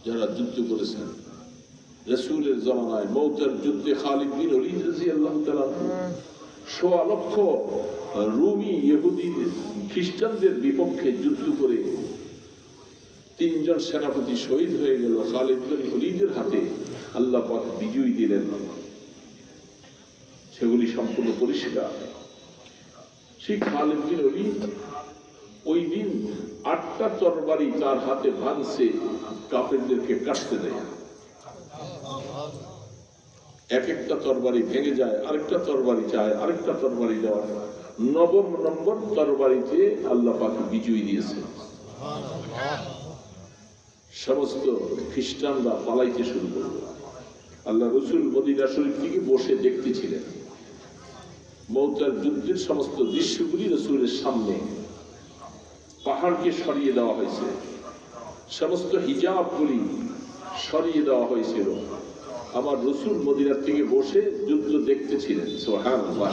যারা যুদ্ধ করেছেন রাসূলের জামানায় মওতার যুদ্ধে খালিদ বিন ওলীদ রাদিয়াল্লাহু তাআলা সোয়া লক্ষ রুমি ইহুদি খ্রিস্টানদের বিপক্ষে যুদ্ধ করে 3 জন সেনাপতি শহীদ হয়ে গেল খালিদ বিন ওলীদের হাতে। আল্লাহ পাক বিজয় দিলেন, সেগুলি সম্পূর্ণ পরিষ্কার। সেই খালিদ বিন ওলীদ ওই দিন 8টা তরবারি তার হাতে ভাঙছে কাফেরদেরকে কাটতে দেয়। এক একটা তরবারি ভেঙে যায়, আরেকটা তরবারি চায়, আরেকটা তরবারি দেওয়া। 9 নম্বর তরবারিতে আল্লাহ পাক বিজয় দিয়েছে। সমস্ত খ্রিস্টানরা পালাইতে শুরু করল। আল্লাহ রসুল মদিনা শরীফ থেকে বসে দেখতেছিলেন। মওতার যুদ্ধের সমস্ত দৃশ্যগুলি রসুলের সামনে। পাহাড়কে সরিয়ে দেওয়া হয়েছে, সমস্ত হিজাবগুলি সরিয়ে দেওয়া হয়েছিল। আমার রসুল মদিনার থেকে বসে যুদ্ধ দেখতেছিলেন। সুবহানাল্লাহ।